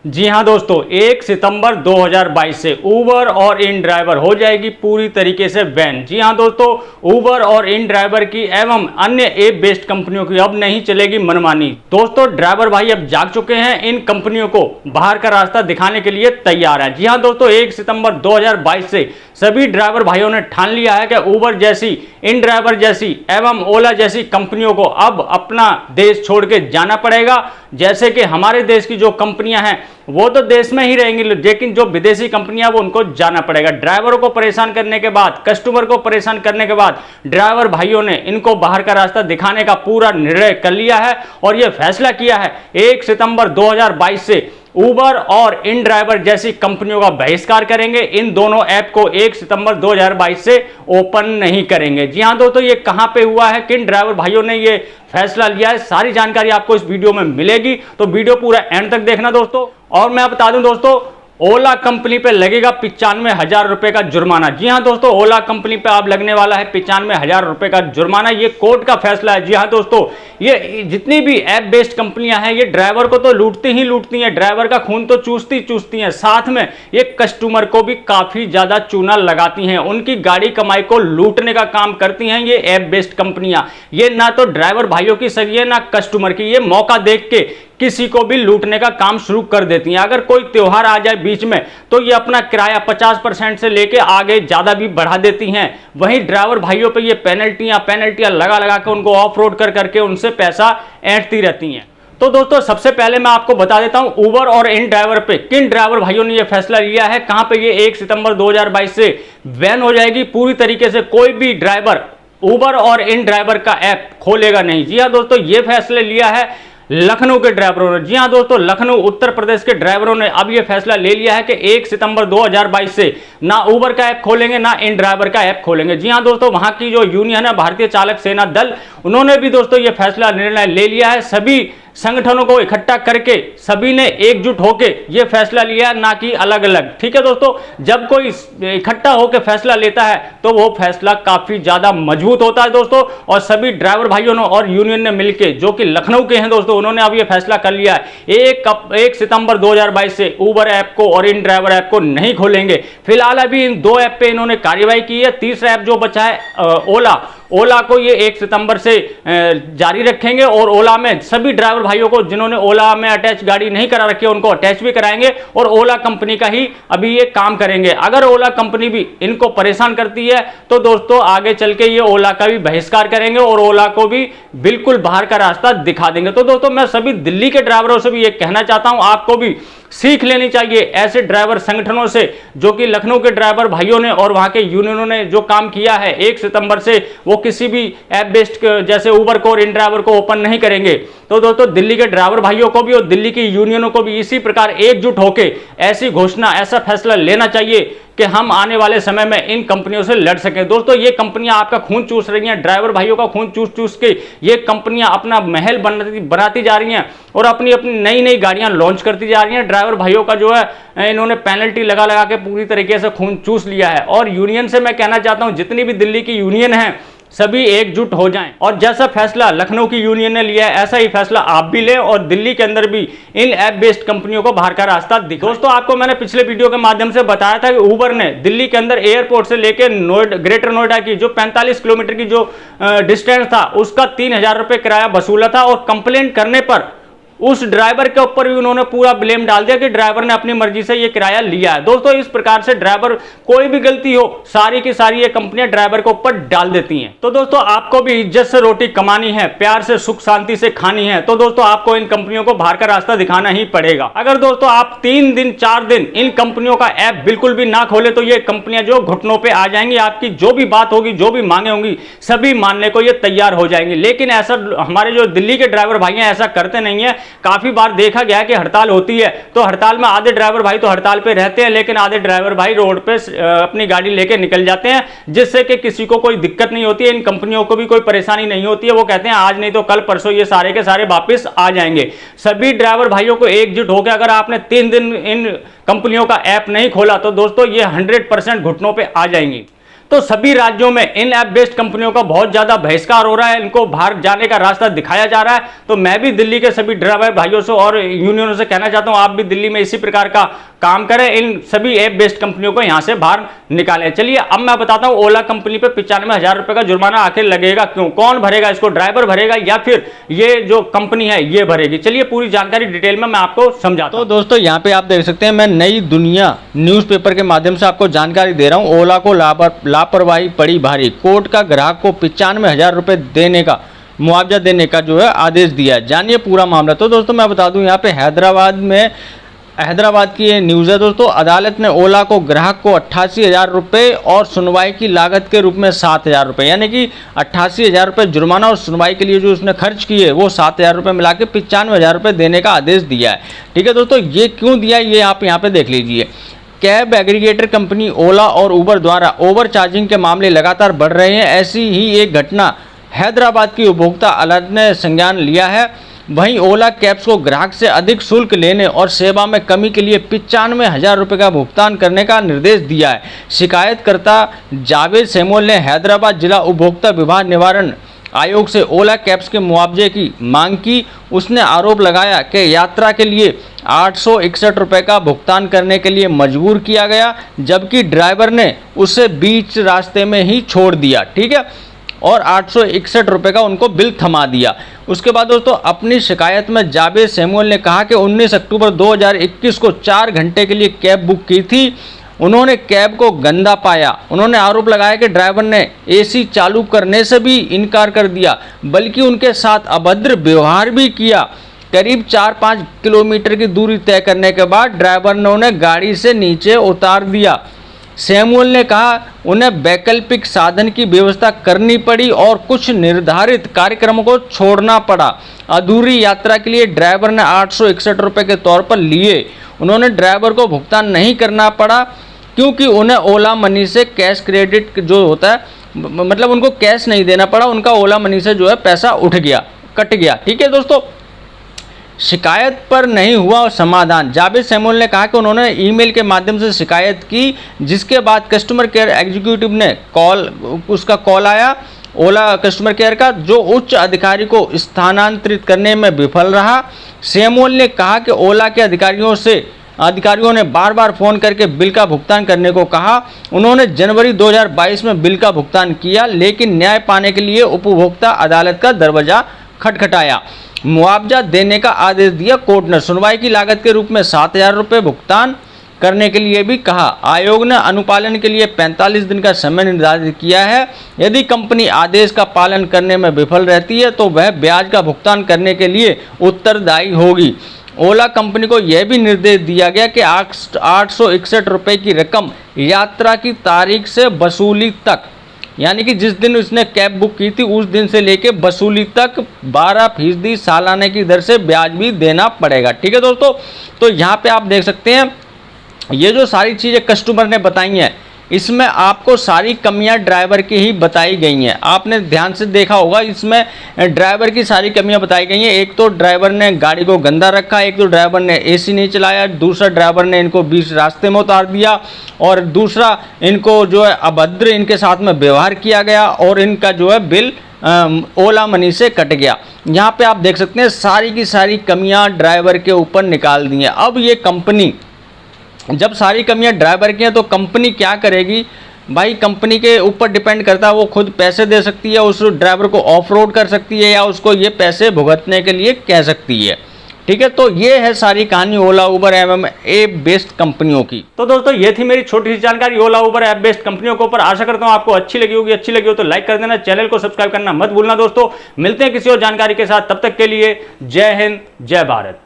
जी हाँ दोस्तों, 1 सितंबर 2022 से उबर और इन ड्राइवर हो जाएगी पूरी तरीके से बैन। जी हाँ दोस्तों, उबर और इन ड्राइवर की एवं अन्य ऐप बेस्ड कंपनियों की अब नहीं चलेगी मनमानी। दोस्तों ड्राइवर भाई अब जाग चुके हैं, इन कंपनियों को बाहर का रास्ता दिखाने के लिए तैयार है। जी हाँ दोस्तों, 1 सितंबर 2022 से सभी ड्राइवर भाइयों ने ठान लिया है कि उबर जैसी, इन ड्राइवर जैसी एवं ओला जैसी कंपनियों को अब अपना देश छोड़ के जाना पड़ेगा। जैसे कि हमारे देश की जो कंपनियां हैं वो तो देश में ही रहेंगी, लेकिन जो विदेशी कंपनियां वो उनको जाना पड़ेगा। ड्राइवरों को परेशान करने के बाद, कस्टमर को परेशान करने के बाद ड्राइवर भाइयों ने इनको बाहर का रास्ता दिखाने का पूरा निर्णय कर लिया है और यह फैसला किया है 1 सितंबर 2022 से उबर और इन ड्राइवर जैसी कंपनियों का बहिष्कार करेंगे। इन दोनों ऐप को 1 सितंबर 2022 से ओपन नहीं करेंगे। जी हाँ दोस्तों, ये कहां पे हुआ है, किन ड्राइवर भाइयों ने ये फैसला लिया है, सारी जानकारी आपको इस वीडियो में मिलेगी, तो वीडियो पूरा एंड तक देखना दोस्तों। और मैं बता दूं दोस्तों, ओला कंपनी पे लगेगा 95,000 रुपए का जुर्माना। जी हाँ दोस्तों, ओला कंपनी पे अब लगने वाला है 95,000 रुपए का जुर्माना। ये कोर्ट का फैसला है। जी हाँ दोस्तों, ये जितनी भी ऐप बेस्ड कंपनियां हैं ये ड्राइवर को तो लूटती ही लूटती हैं, ड्राइवर का खून तो चूसती हैं, साथ में ये कस्टमर को भी काफी ज्यादा चूना लगाती हैं, उनकी गाड़ी कमाई को लूटने का काम करती हैं ये ऐप बेस्ड कंपनियां। ये ना तो ड्राइवर भाइयों की सही है ना कस्टमर की, ये मौका देख के किसी को भी लूटने का काम शुरू कर देती हैं। अगर कोई त्योहार आ जाए बीच में तो ये अपना किराया 50% से लेके आगे ज्यादा भी बढ़ा देती हैं। वहीं ड्राइवर भाइयों पे ये पेनल्टियां लगा के उनको ऑफ रोड कर करके उनसे पैसा ऐंठती रहती हैं। तो दोस्तों सबसे पहले मैं आपको बता देता हूं उबर और इन ड्राइवर पे किन ड्राइवर भाइयों ने यह फैसला लिया है, कहां पे ये 1 सितंबर 2022 से बैन हो जाएगी पूरी तरीके से। कोई भी ड्राइवर उबर और इन ड्राइवर का ऐप खोलेगा नहीं। जी हाँ दोस्तों, ये फैसला लिया है लखनऊ के ड्राइवरों ने। जी हाँ दोस्तों, लखनऊ उत्तर प्रदेश के ड्राइवरों ने अब यह फैसला ले लिया है कि 1 सितंबर 2022 से ना उबर का ऐप खोलेंगे ना इन ड्राइवर का ऐप खोलेंगे। जी हाँ दोस्तों, वहां की जो यूनियन है भारतीय चालक सेना दल, उन्होंने भी दोस्तों यह फैसला निर्णय ले लिया है। सभी संगठनों को इकट्ठा करके सभी ने एकजुट होकर यह फैसला लिया, ना कि अलग अलग। ठीक है दोस्तों, जब कोई इकट्ठा होकर फैसला लेता है तो वो फैसला काफी ज्यादा मजबूत होता है दोस्तों। और सभी ड्राइवर भाइयों ने और यूनियन ने मिलकर, जो कि लखनऊ के हैं दोस्तों, उन्होंने अब यह फैसला कर लिया है 1 सितंबर 2022 से उबर ऐप को और इन ड्राइवर ऐप को नहीं खोलेंगे। फिलहाल अभी इन दो ऐप पे इन्होंने कार्रवाई की है। तीसरा ऐप जो बचा है ओला को ये 1 सितंबर से जारी रखेंगे और ओला में सभी ड्राइवर भाइयों को जिन्होंने ओला में अटैच गाड़ी नहीं करा रखी है उनको अटैच भी कराएंगे और ओला कंपनी का ही अभी ये काम करेंगे। अगर ओला कंपनी भी इनको परेशान करती है तो दोस्तों आगे चल के ये ओला का भी बहिष्कार करेंगे और ओला को भी बिल्कुल बाहर का रास्ता दिखा देंगे। तो दोस्तों मैं सभी दिल्ली के ड्राइवरों से भी ये कहना चाहता हूं, आपको भी सीख लेनी चाहिए ऐसे ड्राइवर संगठनों से, जो कि लखनऊ के ड्राइवर भाइयों ने और वहां के यूनियनों ने जो काम किया है 1 सितंबर से वो किसी भी ऐप बेस्ड जैसे उबर को और इन ड्राइवर को ओपन नहीं करेंगे। तो दोस्तों दिल्ली के ड्राइवर भाइयों को भी और दिल्ली की यूनियनों को भी इसी प्रकार एकजुट होकर ऐसी घोषणा, ऐसा फैसला लेना चाहिए कि हम आने वाले समय में इन कंपनियों से लड़ सकें। दोस्तों ये कंपनियां आपका खून चूस रही हैं, ड्राइवर भाइयों का खून चूस के ये कंपनियां अपना महल बनाती जा रही हैं और अपनी नई गाड़ियां लॉन्च करती जा रही हैं। ड्राइवर भाइयों का जो है इन्होंने पेनल्टी लगा के पूरी तरीके से खून चूस लिया है। और यूनियन से मैं कहना चाहता हूं, जितनी भी दिल्ली की यूनियन है सभी एकजुट हो जाएं और जैसा फैसला लखनऊ की यूनियन ने लिया है ऐसा ही फैसला आप भी लें और दिल्ली के अंदर भी इन ऐप बेस्ड कंपनियों को बाहर का रास्ता दिखाएं। दोस्तों आपको मैंने पिछले वीडियो के माध्यम से बताया था कि उबर ने दिल्ली के अंदर एयरपोर्ट से लेकर ग्रेटर नोएडा की जो 45 किलोमीटर की जो डिस्टेंस था उसका 3,000 रुपये किराया वसूला था और कंप्लेंट करने पर उस ड्राइवर के ऊपर भी उन्होंने पूरा ब्लेम डाल दिया कि ड्राइवर ने अपनी मर्जी से ये किराया लिया है। दोस्तों इस प्रकार से ड्राइवर कोई भी गलती हो सारी की सारी ये कंपनियां ड्राइवर के ऊपर डाल देती हैं। तो दोस्तों आपको भी इज्जत से रोटी कमानी है, प्यार से सुख शांति से खानी है, तो दोस्तों आपको इन कंपनियों को बाहर का रास्ता दिखाना ही पड़ेगा। अगर दोस्तों आप 3 दिन 4 दिन इन कंपनियों का ऐप बिल्कुल भी ना खोले तो ये कंपनियां जो घुटनों पर आ जाएंगी, आपकी जो भी बात होगी, जो भी मांगे होंगी सभी मानने को ये तैयार हो जाएंगी। लेकिन ऐसा हमारे जो दिल्ली के ड्राइवर भाई हैं ऐसा करते नहीं है। काफी बार देखा गया कि हड़ताल होती है तो हड़ताल में आधे ड्राइवर भाई तो हड़ताल पे रहते हैं, लेकिन आधे ड्राइवर भाई रोड पे अपनी गाड़ी लेके निकल जाते हैं, जिससे कि किसी को कोई दिक्कत नहीं होती है, इन कंपनियों को भी कोई परेशानी नहीं होती है। वो कहते हैं आज नहीं तो कल परसों ये सारे के सारे वापस आ जाएंगे। सभी ड्राइवर भाइयों को एकजुट होकर अगर आपने 3 दिन इन कंपनियों का ऐप नहीं खोला तो दोस्तों ये 100% घुटनों पर आ जाएंगी। तो सभी राज्यों में इन ऐप बेस्ड कंपनियों का बहुत ज्यादा बहिष्कार हो रहा है, इनको बाहर जाने का रास्ता दिखाया जा रहा है। तो मैं भी दिल्ली के सभी ड्राइवर भाइयों से और यूनियनों से कहना चाहता हूं, आप भी दिल्ली में इसी प्रकार का काम करें, इन सभी ऐप बेस्ड कंपनियों को यहां से बाहर निकालें। चलिए अब मैं बताता हूं ओला कंपनी पे 95,000 रुपए का जुर्माना आखिर लगेगा क्यों, कौन भरेगा इसको, ड्राइवर भरेगा या फिर ये जो कंपनी है ये भरेगी। चलिए पूरी जानकारी डिटेल में मैं आपको समझाता हूं। तो दोस्तों यहाँ पे आप देख सकते हैं, मैं नई दुनिया न्यूज़पेपर के माध्यम से आपको जानकारी दे रहा हूं। ओला को लापरवाही पड़ी भारी, कोर्ट का ग्राहक को 95,000 रुपए देने का मुआवजा देने का जो है आदेश दिया है। जानिए पूरा मामला। तो दोस्तों मैं बता दूं, यहाँ पे हैदराबाद की ये न्यूज़ है दोस्तों। अदालत ने ओला को ग्राहक को 88,000 रुपये और सुनवाई की लागत के रूप में 7,000 रुपये, यानी कि 88,000 रुपये जुर्माना और सुनवाई के लिए जो उसने खर्च किए वो 7,000 रुपये मिला के 95,000 रुपये देने का आदेश दिया है। ठीक है दोस्तों, ये क्यों दिया ये आप यहाँ पे देख लीजिए। कैब एग्रीगेटर कंपनी ओला और उबर द्वारा ओवर चार्जिंग के मामले लगातार बढ़ रहे हैं। ऐसी ही एक घटना हैदराबाद की उपभोक्ता अदालत ने संज्ञान लिया है। वहीं ओला कैब्स को ग्राहक से अधिक शुल्क लेने और सेवा में कमी के लिए 95,000 रुपये का भुगतान करने का निर्देश दिया है। शिकायतकर्ता जावेद सैमुअल ने हैदराबाद जिला उपभोक्ता विवाद निवारण आयोग से ओला कैब्स के मुआवजे की मांग की। उसने आरोप लगाया कि यात्रा के लिए 861 रुपये का भुगतान करने के लिए मजबूर किया गया, जबकि ड्राइवर ने उसे बीच रास्ते में ही छोड़ दिया। ठीक है, और 861 रुपये का उनको बिल थमा दिया। उसके बाद दोस्तों अपनी शिकायत में जावेद सैमुअल ने कहा कि 19 अक्टूबर 2021 को 4 घंटे के लिए कैब बुक की थी। उन्होंने कैब को गंदा पाया। उन्होंने आरोप लगाया कि ड्राइवर ने एसी चालू करने से भी इनकार कर दिया, बल्कि उनके साथ अभद्र व्यवहार भी किया। करीब 4-5 किलोमीटर की दूरी तय करने के बाद ड्राइवर ने उन्हें गाड़ी से नीचे उतार दिया। सैमुअल ने कहा उन्हें वैकल्पिक साधन की व्यवस्था करनी पड़ी और कुछ निर्धारित कार्यक्रमों को छोड़ना पड़ा। अधूरी यात्रा के लिए ड्राइवर ने 861 रुपये के तौर पर लिए। उन्होंने ड्राइवर को भुगतान नहीं करना पड़ा क्योंकि उन्हें ओला मनी से कैश क्रेडिट जो होता है, मतलब उनको कैश नहीं देना पड़ा, उनका ओला मनी से जो है पैसा कट गया। ठीक है दोस्तों, शिकायत पर नहीं हुआ समाधान। जावेद सैमुअल ने कहा कि उन्होंने ईमेल के माध्यम से शिकायत की, जिसके बाद कस्टमर केयर एग्जीक्यूटिव ने उसका कॉल आया ओला कस्टमर केयर का, जो उच्च अधिकारी को स्थानांतरित करने में विफल रहा। सैमुअल ने कहा कि ओला के अधिकारियों ने बार बार फ़ोन करके बिल का भुगतान करने को कहा। उन्होंने जनवरी 2022 में बिल का भुगतान किया, लेकिन न्याय पाने के लिए उपभोक्ता अदालत का दरवाजा खटखटाया। मुआवजा देने का आदेश दिया कोर्ट ने। सुनवाई की लागत के रूप में 7,000 रुपये भुगतान करने के लिए भी कहा। आयोग ने अनुपालन के लिए 45 दिन का समय निर्धारित किया है। यदि कंपनी आदेश का पालन करने में विफल रहती है तो वह ब्याज का भुगतान करने के लिए उत्तरदायी होगी। ओला कंपनी को यह भी निर्देश दिया गया कि 861 रुपये की रकम यात्रा की तारीख से वसूली तक, यानी कि जिस दिन उसने कैब बुक की थी उस दिन से लेके वसूली तक 12% सालाने की दर से ब्याज भी देना पड़ेगा। ठीक है दोस्तों, तो यहाँ पे आप देख सकते हैं ये जो सारी चीज़ें कस्टमर ने बताई हैं, इसमें आपको सारी कमियां ड्राइवर की ही बताई गई हैं। आपने ध्यान से देखा होगा, इसमें ड्राइवर की सारी कमियां बताई गई हैं। एक तो ड्राइवर ने गाड़ी को गंदा रखा, एक तो ड्राइवर ने एसी नहीं चलाया, दूसरा ड्राइवर ने इनको बीच रास्ते में उतार दिया, और दूसरा इनको जो है अभद्र इनके साथ में व्यवहार किया गया, और इनका जो है बिल ओला मनी से कट गया। यहाँ पे आप देख सकते हैं सारी की सारी कमियाँ ड्राइवर के ऊपर निकाल दी हैं। अब ये कंपनी, जब सारी कमियां ड्राइवर की हैं तो कंपनी क्या करेगी भाई, कंपनी के ऊपर डिपेंड करता है। वो खुद पैसे दे सकती है, उस ड्राइवर को ऑफ रोड कर सकती है, या उसको ये पैसे भुगतने के लिए कह सकती है। ठीक है, तो ये है सारी कहानी ओला उबर एवं ऐप बेस्ड कंपनियों की। तो दोस्तों ये थी मेरी छोटी सी जानकारी ओला उबर ऐप बेस्ड कंपनियों के ऊपर। आशा करता हूँ आपको अच्छी लगी होगी। अच्छी लगी हो तो लाइक कर देना, चैनल को सब्सक्राइब करना मत भूलना दोस्तों। मिलते हैं किसी और जानकारी के साथ, तब तक के लिए जय हिंद जय भारत।